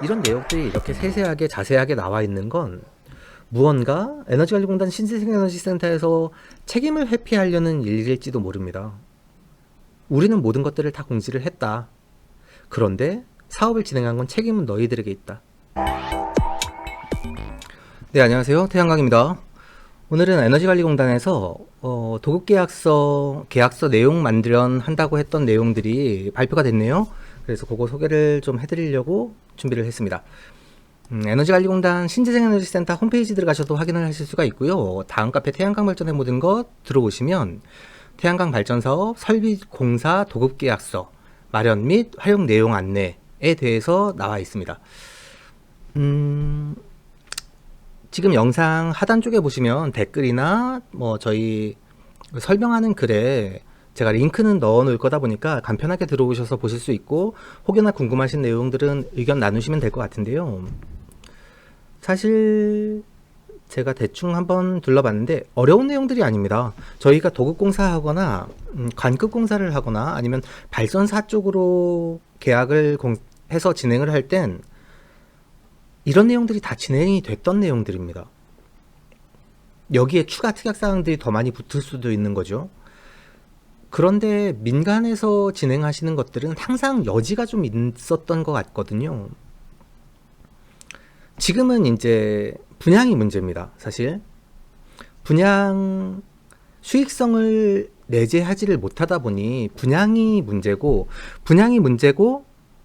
이런 내용들이 이렇게 세세하게 자세하게 나와 있는 건 무언가 에너지관리공단 신재생에너지센터에서 책임을 회피하려는 일일지도 모릅니다. 우리는 모든 것들을 다 공지를 했다. 그런데 사업을 진행한 건 책임은 너희들에게 있다. 네, 안녕하세요. 태양광입니다. 오늘은 에너지관리공단에서 도급계약서 계약서 내용 만들한다고 했던 내용들이 발표가 됐네요. 그래서 그거 소개를 좀 해드리려고 준비를 했습니다. 에너지관리공단 신재생에너지센터 홈페이지 들어가셔도 확인을 하실 수가 있고요. 다음 카페 태양광 발전의 모든 것 들어오시면 태양광 발전 사업 설비 공사 도급계약서 마련 및 활용 내용 안내에 대해서 나와 있습니다. 지금 영상 하단 쪽에 보시면 댓글이나 저희 설명하는 글에 제가 링크는 넣어 놓을 거다 보니까 간편하게 들어오셔서 보실 수 있고, 혹여나 궁금하신 내용들은 의견 나누시면 될 것 같은데요. 사실 제가 대충 한번 둘러봤는데 어려운 내용들이 아닙니다. 저희가 도급공사 하거나 관급공사를 하거나 아니면 발전사 쪽으로 계약을 해서 진행을 할 땐 이런 내용들이 다 진행이 됐던 내용들입니다. 여기에 추가 특약사항들이 더 많이 붙을 수도 있는 거죠. 그런데 민간에서 진행하시는 것들은 항상 여지가 좀 있었던 것 같거든요. 지금은 이제 분양이 문제입니다. 사실 분양 수익성을 내재하지를 못하다 보니 분양이 문제고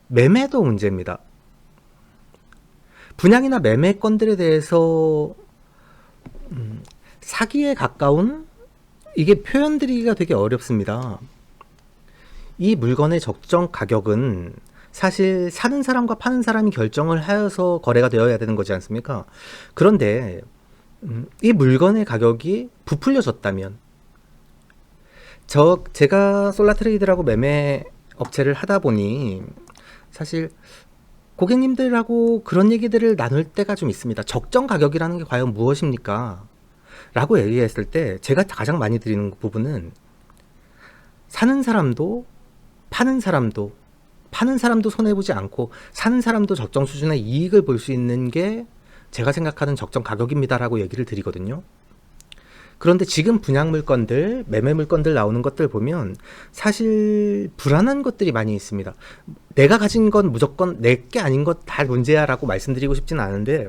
매매도 문제입니다. 분양이나 매매 건들에 대해서 사기에 가까운, 이게 표현드리기가 되게 어렵습니다. 이 물건의 적정 가격은 사실 사는 사람과 파는 사람이 결정을 하여서 거래가 되어야 되는 거지 않습니까? 그런데 이 물건의 가격이 부풀려졌다면, 제가 솔라트레이드라고 매매 업체를 하다 보니 사실 고객님들하고 그런 얘기들을 나눌 때가 좀 있습니다. 적정 가격이라는 게 과연 무엇입니까? 라고 얘기했을 때 제가 가장 많이 드리는 부분은 사는 사람도 파는 사람도 손해보지 않고 사는 사람도 적정 수준의 이익을 볼 수 있는 게 제가 생각하는 적정 가격입니다 라고 얘기를 드리거든요. 그런데 지금 분양 물건들, 매매 물건들 나오는 것들 보면 사실 불안한 것들이 많이 있습니다. 내가 가진 건 무조건 내 게 아닌 것 다 문제야 라고 말씀드리고 싶지는 않은데,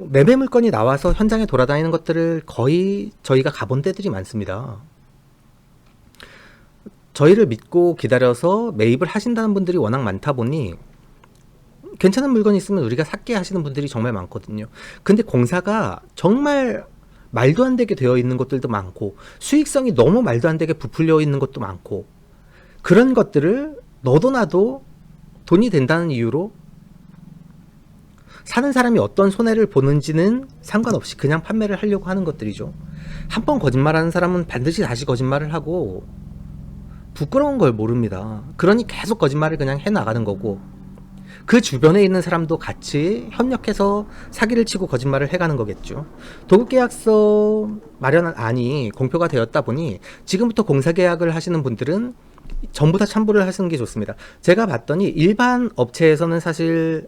매매 물건이 나와서 현장에 돌아다니는 것들을 거의 저희가 가본 데들이 많습니다. 저희를 믿고 기다려서 매입을 하신다는 분들이 워낙 많다 보니 괜찮은 물건이 있으면 우리가 살게 하시는 분들이 정말 많거든요. 근데 공사가 정말 말도 안 되게 되어 있는 것들도 많고, 수익성이 너무 말도 안 되게 부풀려 있는 것도 많고, 그런 것들을 너도 나도 돈이 된다는 이유로 사는 사람이 어떤 손해를 보는지는 상관없이 그냥 판매를 하려고 하는 것들이죠. 한 번 거짓말하는 사람은 반드시 다시 거짓말을 하고 부끄러운 걸 모릅니다. 그러니 계속 거짓말을 그냥 해나가는 거고, 그 주변에 있는 사람도 같이 협력해서 사기를 치고 거짓말을 해가는 거겠죠. 도급계약서 마련안이 공표가 되었다 보니 지금부터 공사계약을 하시는 분들은 전부 다 참고를 하시는 게 좋습니다. 제가 봤더니 일반 업체에서는 사실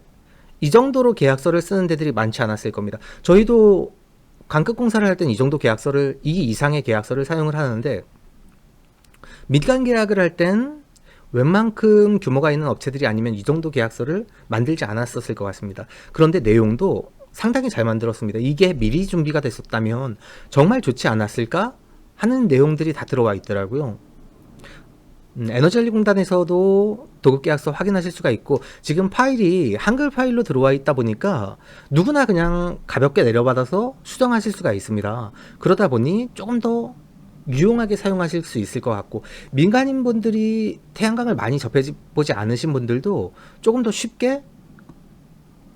이 정도로 계약서를 쓰는 데들이 많지 않았을 겁니다. 저희도 관급공사를 할 땐 이 정도 계약서를, 이 이상의 계약서를 사용을 하는데, 민간 계약을 할 땐 웬만큼 규모가 있는 업체들이 아니면 이 정도 계약서를 만들지 않았었을 것 같습니다. 그런데 내용도 상당히 잘 만들었습니다. 이게 미리 준비가 됐었다면 정말 좋지 않았을까 하는 내용들이 다 들어와 있더라고요. 에너지관리공단에서도 도급계약서 확인하실 수가 있고, 지금 파일이 한글 파일로 들어와 있다 보니까 누구나 그냥 가볍게 내려받아서 수정하실 수가 있습니다. 그러다 보니 조금 더 유용하게 사용하실 수 있을 것 같고, 민간인 분들이 태양광을 많이 접해보지 않으신 분들도 조금 더 쉽게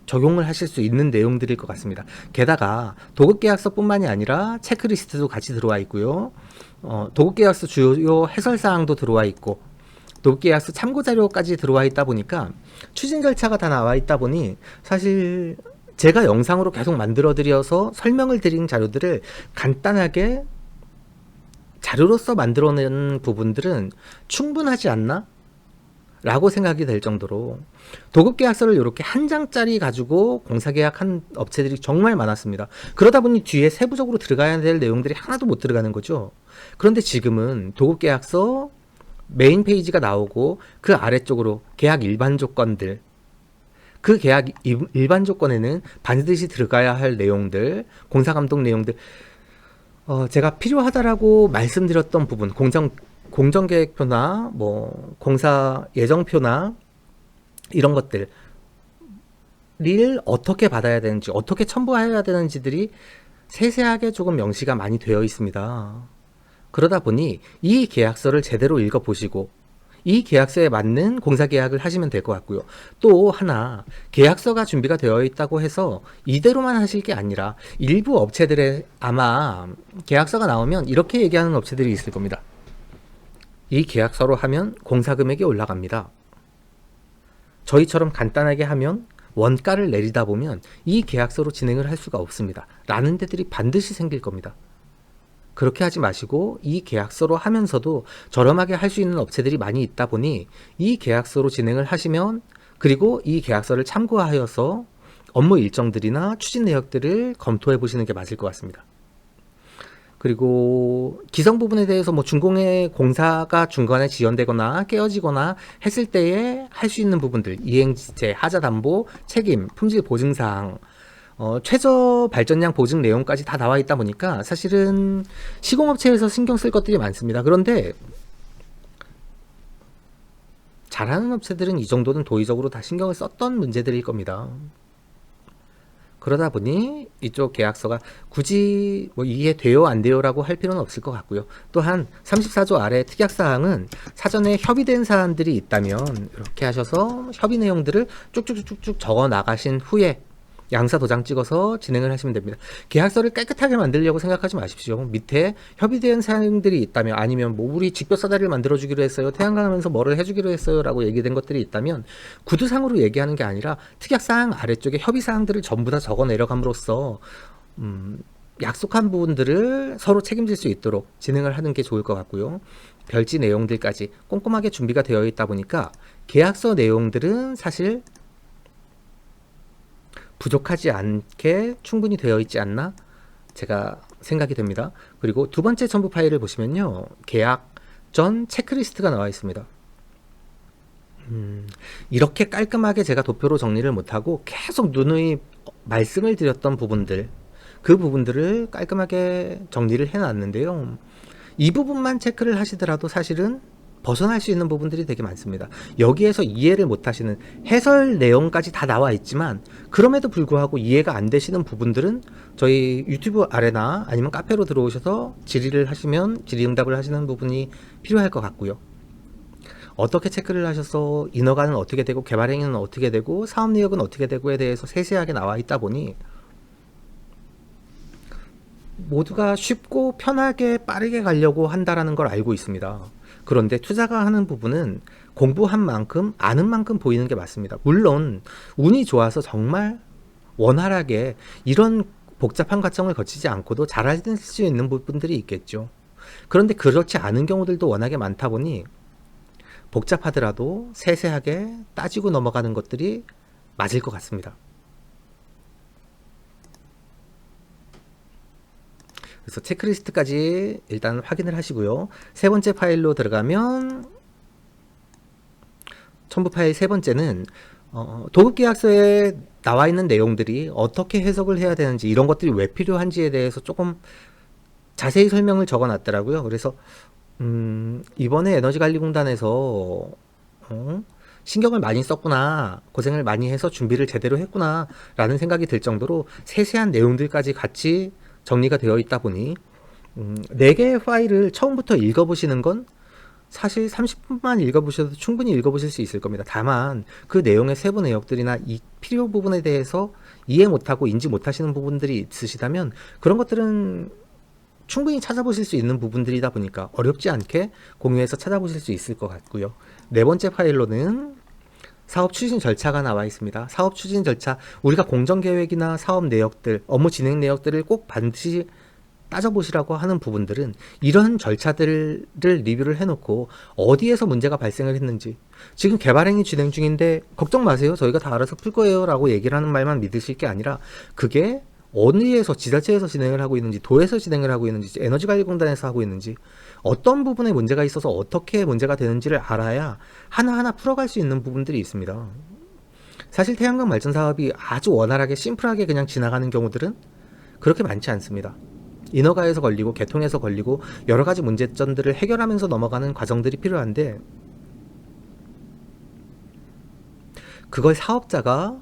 적용을 하실 수 있는 내용들일 것 같습니다. 게다가 도급계약서뿐만이 아니라 체크리스트도 같이 들어와 있고요. 도급계약서 주요 해설사항도 들어와 있고, 도급계약서 참고자료까지 들어와 있다 보니까 추진 절차가 다 나와 있다 보니 사실 제가 영상으로 계속 만들어 드려서 설명을 드린 자료들을 간단하게 자료로서 만들어낸 부분들은 충분하지 않나? 라고 생각이 될 정도로 도급계약서를 이렇게 한 장짜리 가지고 공사계약한 업체들이 정말 많았습니다. 그러다 보니 뒤에 세부적으로 들어가야 될 내용들이 하나도 못 들어가는 거죠. 그런데 지금은 도급계약서 메인 페이지가 나오고 그 아래쪽으로 계약 일반 조건들, 그 계약 일반 조건에는 반드시 들어가야 할 내용들, 공사감독 내용들, 제가 필요하다라고 말씀드렸던 부분, 공정계획표나 뭐 공사 예정표나 이런 것들을 어떻게 받아야 되는지, 어떻게 첨부해야 되는지들이 세세하게 조금 명시가 많이 되어 있습니다. 그러다 보니 이 계약서를 제대로 읽어보시고 이 계약서에 맞는 공사계약을 하시면 될 것 같고요. 또 하나, 계약서가 준비가 되어 있다고 해서 이대로만 하실 게 아니라 일부 업체들의 아마 계약서가 나오면 이렇게 얘기하는 업체들이 있을 겁니다. 이 계약서로 하면 공사금액이 올라갑니다. 저희처럼 간단하게 하면 원가를 내리다 보면 이 계약서로 진행을 할 수가 없습니다. 라는 데들이 반드시 생길 겁니다. 그렇게 하지 마시고 이 계약서로 하면서도 저렴하게 할 수 있는 업체들이 많이 있다 보니 이 계약서로 진행을 하시면, 그리고 이 계약서를 참고하여서 업무 일정들이나 추진 내역들을 검토해 보시는 게 맞을 것 같습니다. 그리고 기성 부분에 대해서 뭐 준공의 공사가 중간에 지연되거나 깨어지거나 했을 때에 할 수 있는 부분들, 이행지체, 하자담보, 책임, 품질 보증사항, 최저 발전량 보증 내용까지 다 나와 있다 보니까 사실은 시공업체에서 신경 쓸 것들이 많습니다. 그런데 잘하는 업체들은 이 정도는 도의적으로 다 신경을 썼던 문제들일 겁니다. 그러다 보니 이쪽 계약서가 굳이 뭐 이해돼요 안 돼요라고 할 필요는 없을 것 같고요. 또한 34조 아래 특약사항은 사전에 협의된 사안들이 있다면 이렇게 하셔서 협의 내용들을 쭉쭉쭉쭉 적어 나가신 후에 양사 도장 찍어서 진행을 하시면 됩니다. 계약서를 깨끗하게 만들려고 생각하지 마십시오. 밑에 협의된 사항들이 있다면, 아니면 뭐 우리 직별 사다리를 만들어 주기로 했어요, 태양광 하면서 뭐를 해주기로 했어요 라고 얘기된 것들이 있다면 구두상으로 얘기하는 게 아니라 특약사항 아래쪽에 협의사항들을 전부 다 적어 내려감으로써 약속한 부분들을 서로 책임질 수 있도록 진행을 하는 게 좋을 것 같고요. 별지 내용들까지 꼼꼼하게 준비가 되어 있다 보니까 계약서 내용들은 사실 부족하지 않게 충분히 되어 있지 않나 제가 생각이 됩니다. 그리고 두 번째 첨부 파일을 보시면요, 계약 전 체크리스트가 나와 있습니다. 이렇게 깔끔하게 제가 도표로 정리를 못하고 계속 누누이 말씀을 드렸던 부분들, 그 부분들을 깔끔하게 정리를 해놨는데요, 이 부분만 체크를 하시더라도 사실은 벗어날 수 있는 부분들이 되게 많습니다. 여기에서 이해를 못하시는 해설 내용까지 다 나와 있지만 그럼에도 불구하고 이해가 안 되시는 부분들은 저희 유튜브 아래나 아니면 카페로 들어오셔서 질의를 하시면 질의응답을 하시는 부분이 필요할 것 같고요. 어떻게 체크를 하셔서 인허가는 어떻게 되고 개발행위는 어떻게 되고 사업 내역은 어떻게 되고에 대해서 세세하게 나와 있다 보니 모두가 쉽고 편하게 빠르게 가려고 한다라는 걸 알고 있습니다. 그런데 투자가 하는 부분은 공부한 만큼 아는 만큼 보이는 게 맞습니다. 물론 운이 좋아서 정말 원활하게 이런 복잡한 과정을 거치지 않고도 잘할 수 있는 부분들이 있겠죠. 그런데 그렇지 않은 경우들도 워낙에 많다 보니 복잡하더라도 세세하게 따지고 넘어가는 것들이 맞을 것 같습니다. 그래서 체크리스트까지 일단 확인을 하시고요. 세 번째 파일로 들어가면 첨부 파일 세 번째는 도급계약서에 나와 있는 내용들이 어떻게 해석을 해야 되는지, 이런 것들이 왜 필요한지에 대해서 조금 자세히 설명을 적어 놨더라고요. 그래서 이번에 에너지관리공단에서 신경을 많이 썼구나, 고생을 많이 해서 준비를 제대로 했구나 라는 생각이 들 정도로 세세한 내용들까지 같이 정리가 되어 있다 보니 4개의 파일을 처음부터 읽어보시는 건 사실 30분만 읽어보셔도 충분히 읽어보실 수 있을 겁니다. 다만 그 내용의 세부 내역들이나 이 필요 부분에 대해서 이해 못하고 인지 못하시는 부분들이 있으시다면 그런 것들은 충분히 찾아보실 수 있는 부분들이다 보니까 어렵지 않게 공유해서 찾아보실 수 있을 것 같고요. 네 번째 파일로는 사업 추진 절차가 나와 있습니다. 사업 추진 절차, 우리가 공정 계획이나 사업 내역들, 업무 진행 내역들을 꼭 반드시 따져보시라고 하는 부분들은 이런 절차들을 리뷰를 해놓고 어디에서 문제가 발생을 했는지, 지금 개발행위 진행 중인데 걱정 마세요, 저희가 다 알아서 풀 거예요 라고 얘기를 하는 말만 믿으실 게 아니라, 그게 어디에서, 지자체에서 진행을 하고 있는지, 도에서 진행을 하고 있는지, 에너지관리공단에서 하고 있는지, 어떤 부분에 문제가 있어서 어떻게 문제가 되는지를 알아야 하나하나 풀어갈 수 있는 부분들이 있습니다. 사실 태양광 발전 사업이 아주 원활하게 심플하게 그냥 지나가는 경우들은 그렇게 많지 않습니다. 인허가에서 걸리고 개통에서 걸리고 여러 가지 문제점들을 해결하면서 넘어가는 과정들이 필요한데, 그걸 사업자가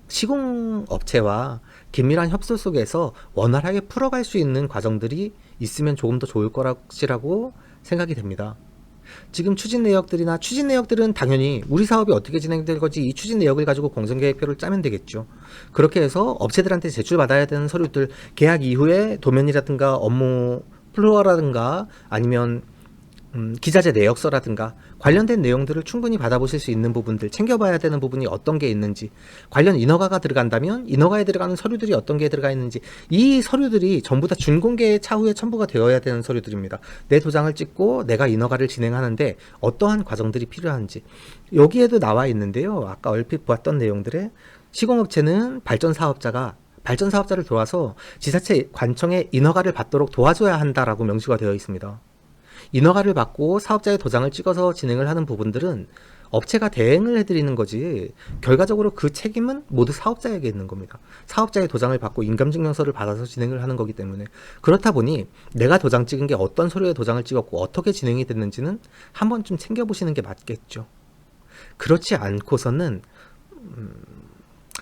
시공업체와 긴밀한 협조 속에서 원활하게 풀어갈 수 있는 과정들이 있으면 조금 더 좋을 거라고 생각이 됩니다. 지금 추진 내역들은 당연히 우리 사업이 어떻게 진행될 건지 이 추진 내역을 가지고 공정계획표를 짜면 되겠죠. 그렇게 해서 업체들한테 제출받아야 되는 서류들, 계약 이후에 도면이라든가 업무 플로어라든가 아니면 기자재 내역서라든가 관련된 내용들을 충분히 받아보실 수 있는 부분들, 챙겨봐야 되는 부분이 어떤 게 있는지, 관련 인허가가 들어간다면 인허가에 들어가는 서류들이 어떤 게 들어가 있는지, 이 서류들이 전부 다 준공개 차후에 첨부가 되어야 되는 서류들입니다. 내 도장을 찍고 내가 인허가를 진행하는데 어떠한 과정들이 필요한지 여기에도 나와 있는데요. 아까 얼핏 보았던 내용들에 시공업체는 발전 사업자를 도와서 지자체 관청에 인허가를 받도록 도와줘야 한다라고 명시가 되어 있습니다. 인허가를 받고 사업자의 도장을 찍어서 진행을 하는 부분들은 업체가 대행을 해드리는 거지, 결과적으로 그 책임은 모두 사업자에게 있는 겁니다. 사업자의 도장을 받고 인감증명서를 받아서 진행을 하는 거기 때문에, 그렇다 보니 내가 도장 찍은 게 어떤 서류에 도장을 찍었고 어떻게 진행이 됐는지는 한 번쯤 챙겨보시는 게 맞겠죠. 그렇지 않고서는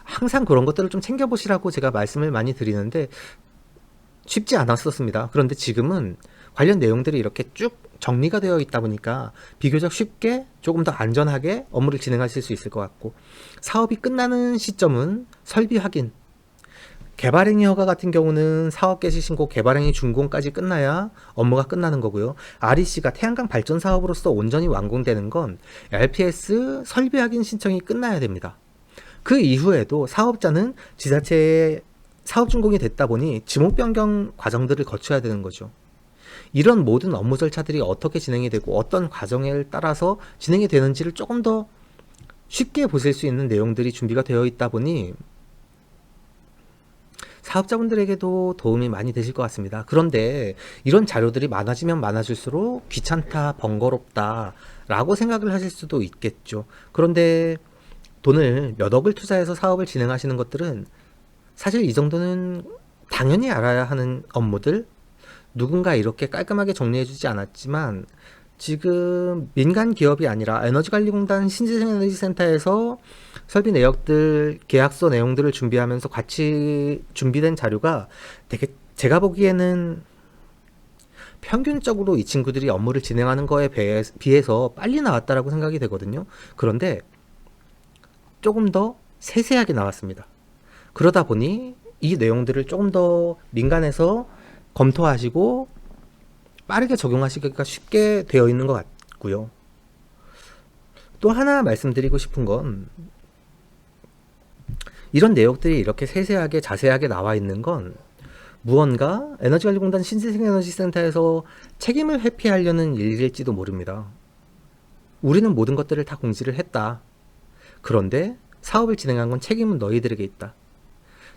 항상 그런 것들을 좀 챙겨보시라고 제가 말씀을 많이 드리는데 쉽지 않았었습니다. 그런데 지금은 관련 내용들이 이렇게 쭉 정리가 되어 있다 보니까 비교적 쉽게 조금 더 안전하게 업무를 진행하실 수 있을 것 같고, 사업이 끝나는 시점은 설비 확인, 개발행위 허가 같은 경우는 사업 개시 신고, 개발행위 준공까지 끝나야 업무가 끝나는 거고요. REC가 태양광 발전 사업으로서 온전히 완공되는 건 LPS 설비 확인 신청이 끝나야 됩니다. 그 이후에도 사업자는 지자체에 사업 준공이 됐다 보니 지목 변경 과정들을 거쳐야 되는 거죠. 이런 모든 업무 절차들이 어떻게 진행이 되고 어떤 과정에 따라서 진행이 되는지를 조금 더 쉽게 보실 수 있는 내용들이 준비가 되어 있다 보니 사업자분들에게도 도움이 많이 되실 것 같습니다. 그런데 이런 자료들이 많아지면 많아질수록 귀찮다, 번거롭다 라고 생각을 하실 수도 있겠죠. 그런데 돈을 몇 억을 투자해서 사업을 진행하시는 것들은 사실 이 정도는 당연히 알아야 하는 업무들, 누군가 이렇게 깔끔하게 정리해주지 않았지만 지금 민간 기업이 아니라 에너지관리공단 신재생에너지센터에서 설비 내역들, 계약서 내용들을 준비하면서 같이 준비된 자료가 되게, 제가 보기에는 평균적으로 이 친구들이 업무를 진행하는 거에 비해서 빨리 나왔다라고 생각이 되거든요. 그런데 조금 더 세세하게 나왔습니다. 그러다 보니 이 내용들을 조금 더 민간에서 검토하시고 빠르게 적용하시기가 쉽게 되어 있는 것 같고요. 또 하나 말씀드리고 싶은 건, 이런 내용들이 이렇게 세세하게 자세하게 나와 있는 건 무언가 에너지관리공단 신재생에너지센터에서 책임을 회피하려는 일일지도 모릅니다. 우리는 모든 것들을 다 공지를 했다. 그런데 사업을 진행한 건 책임은 너희들에게 있다.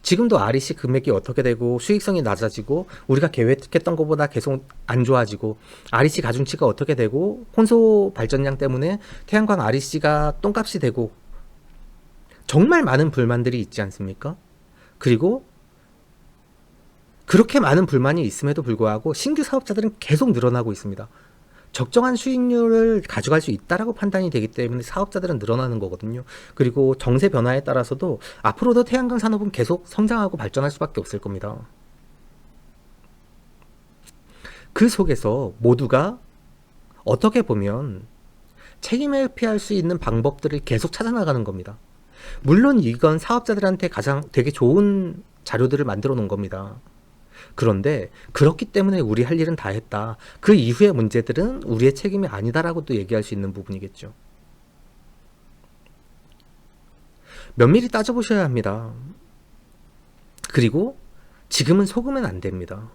지금도 REC 금액이 어떻게 되고 수익성이 낮아지고 우리가 계획했던 것보다 계속 안 좋아지고, REC 가중치가 어떻게 되고 혼소 발전량 때문에 태양광 REC가 똥값이 되고, 정말 많은 불만들이 있지 않습니까? 그리고 그렇게 많은 불만이 있음에도 불구하고 신규 사업자들은 계속 늘어나고 있습니다. 적정한 수익률을 가져갈 수 있다라고 판단이 되기 때문에 사업자들은 늘어나는 거거든요. 그리고 정세 변화에 따라서도 앞으로도 태양광 산업은 계속 성장하고 발전할 수밖에 없을 겁니다. 그 속에서 모두가 어떻게 보면 책임을 피할 수 있는 방법들을 계속 찾아나가는 겁니다. 물론 이건 사업자들한테 가장 되게 좋은 자료들을 만들어 놓은 겁니다. 그런데 그렇기 때문에 우리 할 일은 다 했다, 그 이후의 문제들은 우리의 책임이 아니다라고 또 얘기할 수 있는 부분이겠죠. 면밀히 따져보셔야 합니다. 그리고 지금은 속으면 안 됩니다.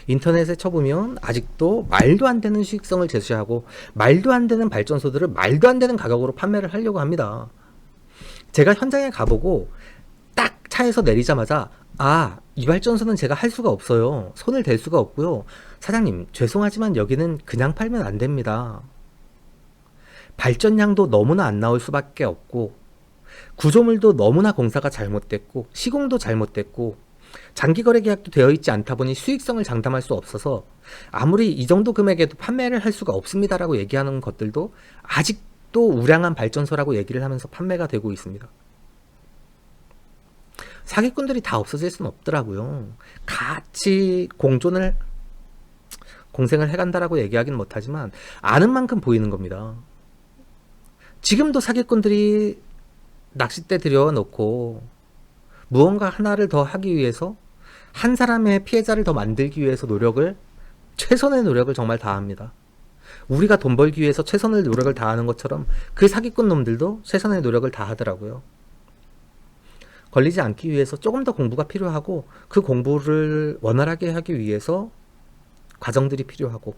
인터넷에 쳐보면 아직도 말도 안 되는 수익성을 제시하고 말도 안 되는 발전소들을 말도 안 되는 가격으로 판매를 하려고 합니다. 제가 현장에 가보고 딱 차에서 내리자마자 이 발전소는 제가 할 수가 없어요. 손을 댈 수가 없고요. 사장님, 죄송하지만 여기는 그냥 팔면 안 됩니다. 발전량도 너무나 안 나올 수밖에 없고, 구조물도 너무나 공사가 잘못됐고, 시공도 잘못됐고, 장기거래 계약도 되어 있지 않다 보니 수익성을 장담할 수 없어서 아무리 이 정도 금액에도 판매를 할 수가 없습니다라고 얘기하는 것들도 아직도 우량한 발전소라고 얘기를 하면서 판매가 되고 있습니다. 사기꾼들이 다 없어질 수는 없더라고요. 같이 공생을 해간다라고 얘기하기는 못하지만 아는 만큼 보이는 겁니다. 지금도 사기꾼들이 낚싯대 들여놓고 무언가 하나를 더 하기 위해서 한 사람의 피해자를 더 만들기 위해서 최선의 노력을 정말 다합니다. 우리가 돈 벌기 위해서 최선의 노력을 다하는 것처럼 그 사기꾼 놈들도 최선의 노력을 다하더라고요. 걸리지 않기 위해서 조금 더 공부가 필요하고 그 공부를 원활하게 하기 위해서 과정들이 필요하고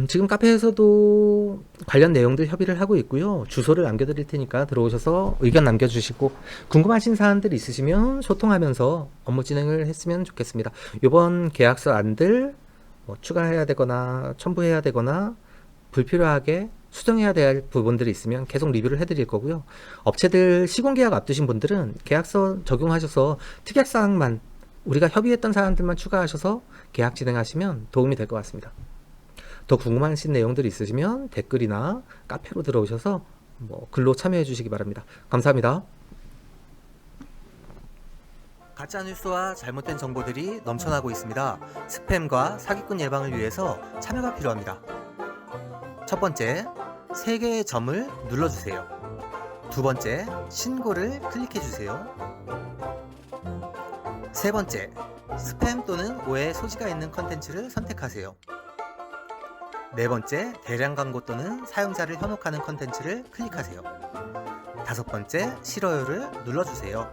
지금 카페에서도 관련 내용들 협의를 하고 있고요. 주소를 남겨드릴 테니까 들어오셔서 의견 남겨주시고 궁금하신 사항들 있으시면 소통하면서 업무 진행을 했으면 좋겠습니다. 이번 계약서 안들 추가해야 되거나 첨부해야 되거나 불필요하게 수정해야 될 부분들이 있으면 계속 리뷰를 해드릴 거고요. 업체들 시공계약 앞두신 분들은 계약서 적용하셔서 특약사항만 우리가 협의했던 사항들만 추가하셔서 계약 진행하시면 도움이 될 것 같습니다. 더 궁금하신 내용들이 있으시면 댓글이나 카페로 들어오셔서 글로 참여해 주시기 바랍니다. 감사합니다. 가짜뉴스와 잘못된 정보들이 넘쳐나고 있습니다. 스팸과 사기꾼 예방을 위해서 참여가 필요합니다. 첫 번째, 3개의 점을 눌러주세요. 두 번째, 신고를 클릭해주세요. 세 번째, 스팸 또는 오해 소지가 있는 컨텐츠를 선택하세요. 네 번째, 대량 광고 또는 사용자를 현혹하는 컨텐츠를 클릭하세요. 다섯 번째, 싫어요를 눌러주세요.